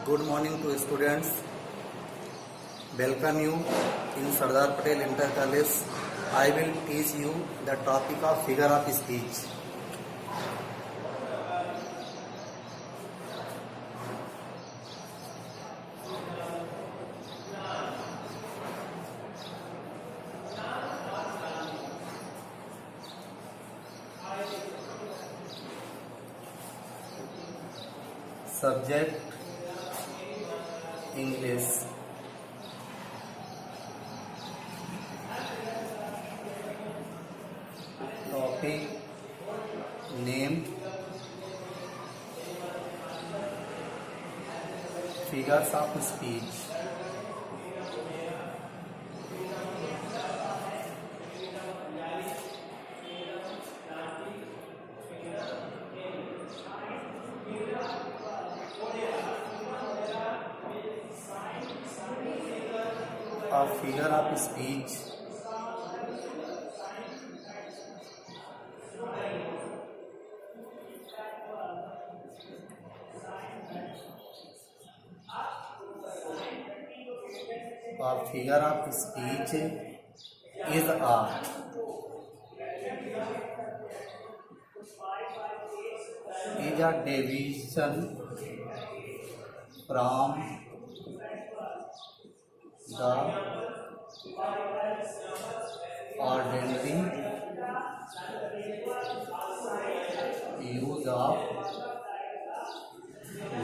Good morning to students. Welcome you in Sardar Patel Inter College. I will teach you the topic of figure of speech. Subject English. Topic name. Figures of speech. A figure of speech is a deviation from the ordinary use of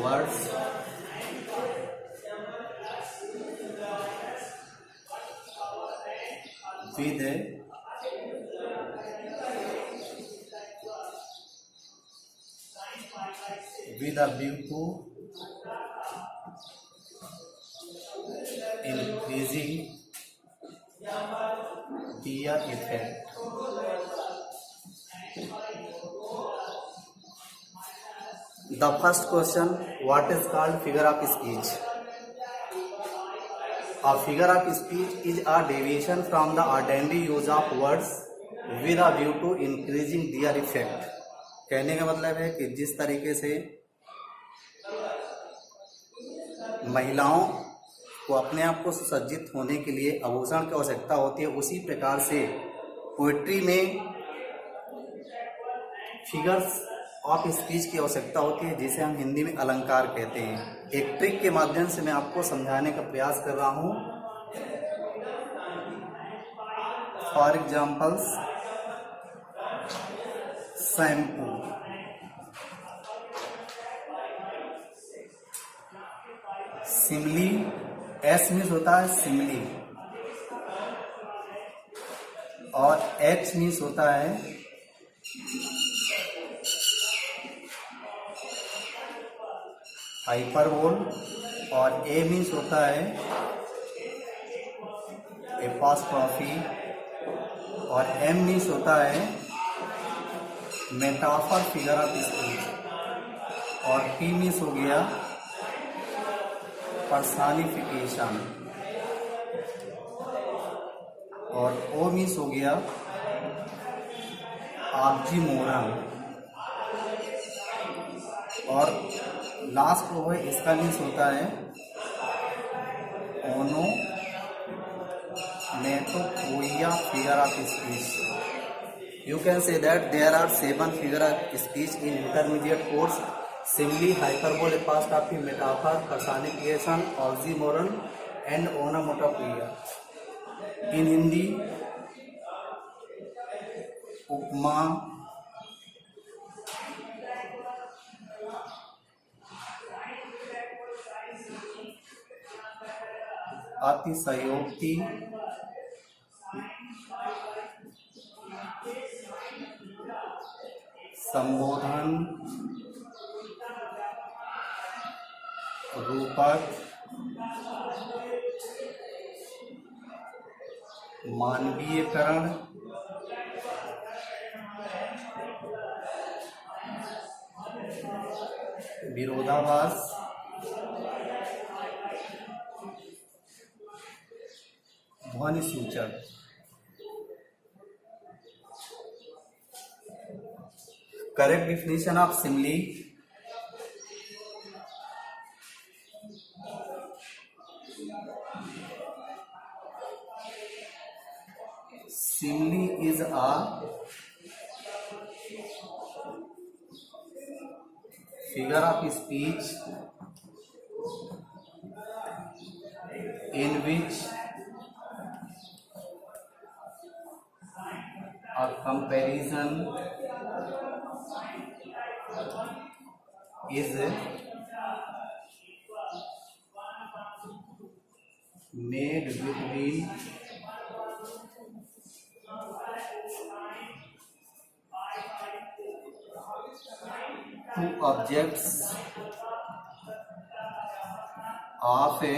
words with a view to increasing their effect. The first question, what is called figure of speech? A figure of speech is a deviation from the ordinary use of words with a view to increasing their effect. कहने का मतलब है कि जिस तरीके से महिलाओं को अपने आप को सुसज्जित होने के लिए आभूषण की आवश्यकता होती है, उसी प्रकार से पोएट्री में फिगर्स ऑफ स्पीच की आवश्यकता होती है, जिसे हम हिंदी में अलंकार कहते हैं। एक ट्रिक के माध्यम से मैं आपको समझाने का प्रयास कर रहा हूं। For examples, shampoo, simile, as means होता है सिमली और एच मीन्स होता है हाइपरबोल और ए मीन्स होता है एपॉस्ट्रॉफी और एम मीन्स होता है मेटाफर फिगर ऑफ स्पीच और पी मीन्स हो गया पर्सनिफिकेशन और ओ मीन्स हो गया ऑक्सीमोरन और लास्ट वो है इसका मीन्स होता है onomatopoeia figure of speech. You can say that there are 7 figure of speech in intermediate course: simile, hyperbole, apostrophe, metaphor, personification, oxymoron, and onomatopoeia. In Hindi, उपमा, अतिशयोक्ति, संबोधन, रूपक, मानवीयकरण, विरोधाभास, ध्वनि सूचक। Correct definition of simile. Simile is a figure of speech in which a comparison is made between two objects of a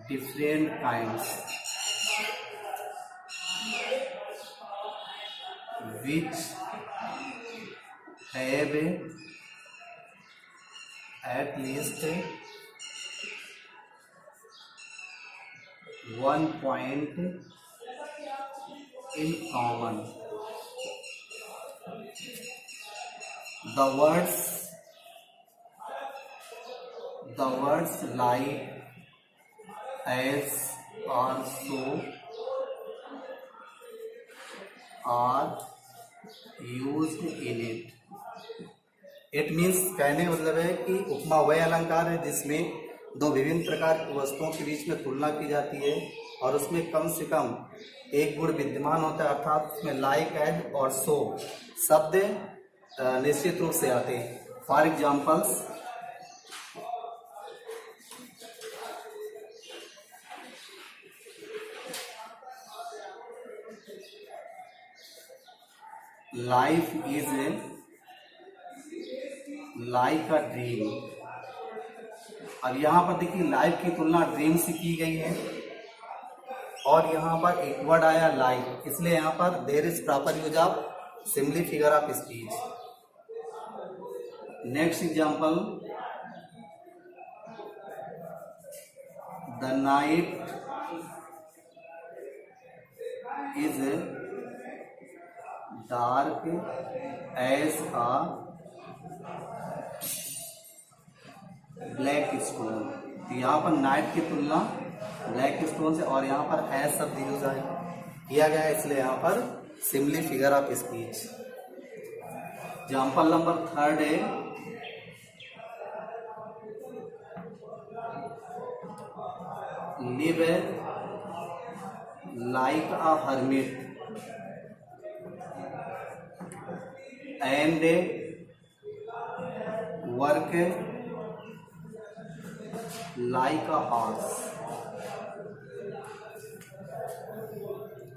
different kinds, which have at least one point in common. The words like, as, or, so are used in it. It means कहने का मतलब है कि उपमा वह अलंकार है जिसमें दो विभिन्न प्रकार की वस्तुओं के बीच में तुलना की जाती है और उसमें कम से कम एक गुण विद्यमान होता है, अर्थात उसमें लाइक, एज और सो शब्द निश्चित रूप से आते हैं। For examples, life is like a dream. अब यहाँ पर देखिए लाइफ की तुलना ड्रीम से की गई है और यहाँ पर एक वर्ड आया लाइफ, इसलिए यहाँ पर there is proper use of simile figure of speech. Next example, the night is dark as a black stone. तो यहाँ पर नाइट की तुलना ब्लैक स्टोन से और यहाँ पर एज शब्द यूज किया गया है, इसलिए यहाँ पर simile figure of speech. Example number 3 है, live like a hermit and work like a horse.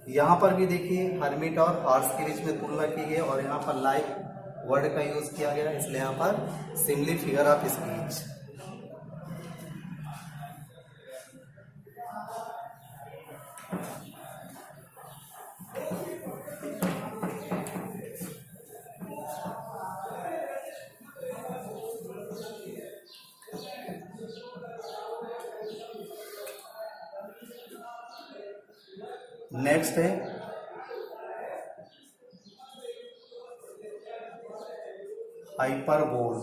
यहाँ पर भी देखिए हर्मिट और हॉर्स के बीच में तुलना की गई और यहाँ पर लाइक वर्ड का यूज किया गया, इसलिए यहाँ पर simile figure of speech. Next है hyperbole.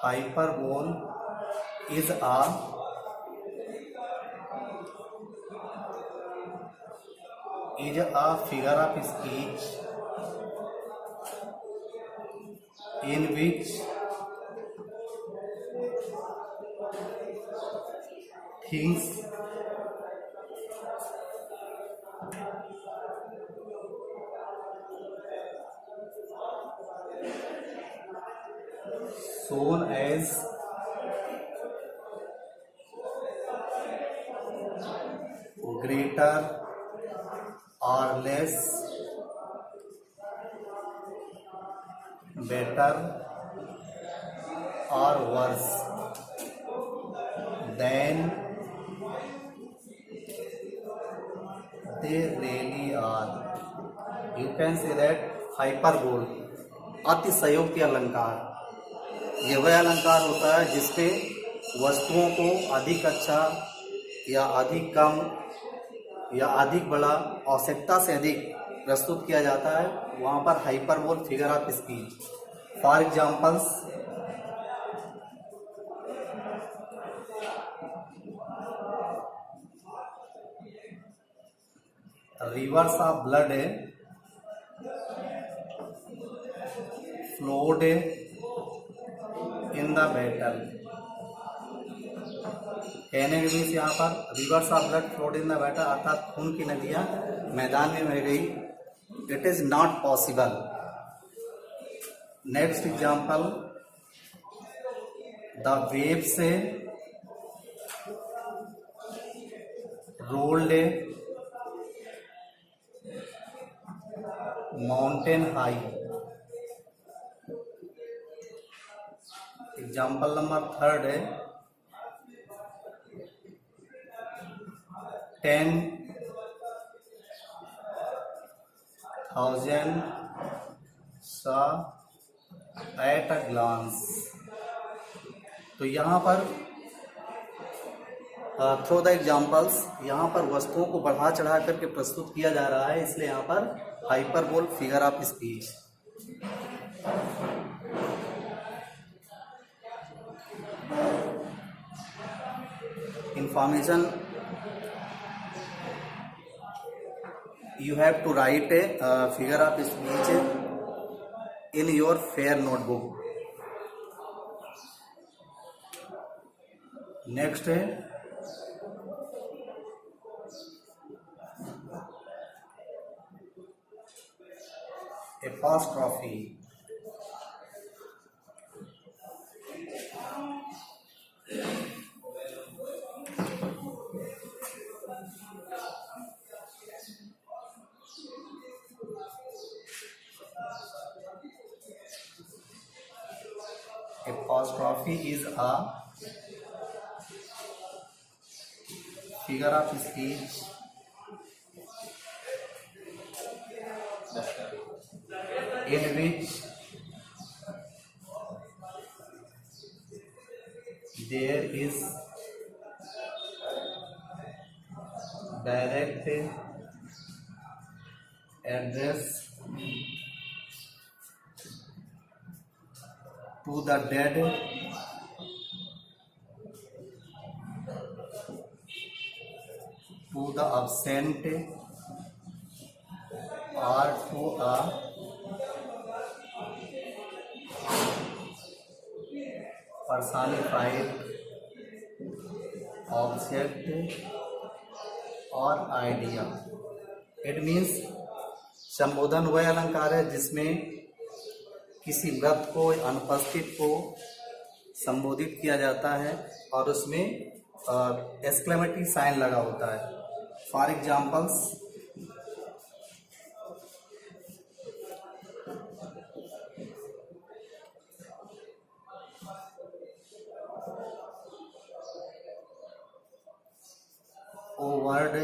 Hyperbole is a figure of speech in which things shown as greater or less, better or worse than they really are. You can say that hyperbole अतिशयोक्ति अलंकार, ये वह अलंकार होता है जिसपे वस्तुओं को अधिक अच्छा या अधिक कम या अधिक बड़ा, आवश्यकता से अधिक प्रस्तुत किया जाता है, वहाँ पर hyperbole figure of speech. For examples, rivers of blood flowed in the battle। कहने के मीन्स यहाँ पर rivers of blood flowed in the battle, अर्थात खून की नदियां मैदान में बह गई। It is not possible. Next example, the waves rolled mountain high. Example number third है, 10,000 saw at a glance। तो यहाँ पर थ्रू द एग्जाम्पल्स, यहाँ पर वस्तुओं को बढ़ा चढ़ा करके प्रस्तुत किया जा रहा है, इसलिए यहाँ पर hyperbole figure of speech. Information, you have to write a figure of speech in your fair notebook। next है apostrophe। Apostrophe is a figure of speech in which there is direct address to the dead to the absent or to a personified object or idea। It means संबोधन वह अलंकार है जिसमें किसी मृत को, अनुपस्थित को संबोधित किया जाता है और उसमें एक्सक्लेमेटरी साइन लगा होता है। For examples, O word,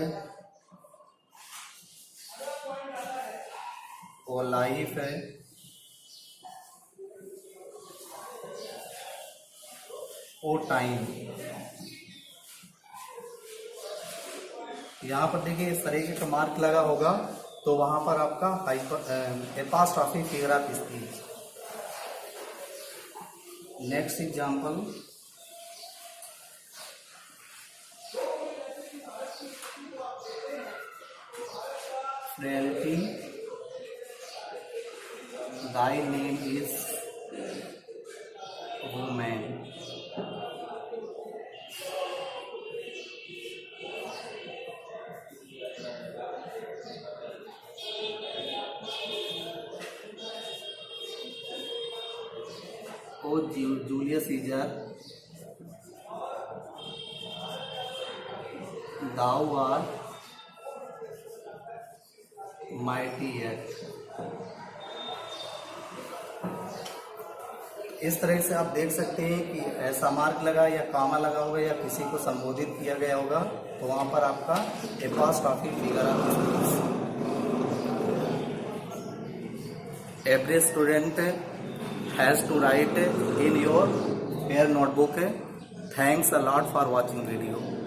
O life है, ओ टाइम। यहाँ पर देखिए इस तरीके का मार्क लगा होगा, तो वहां पर आपका apostrophe figure of speech. Next example, frailty, thy name is woman। O Julius Caesar, thou art mighty yet। इस तरह से आप देख सकते हैं कि ऐसा मार्क लगा या कामा लगा होगा या किसी को संबोधित किया गया होगा, तो वहां पर आपका apostrophe figure of speech. every student has to write in your notebook. Thanks a lot for watching video.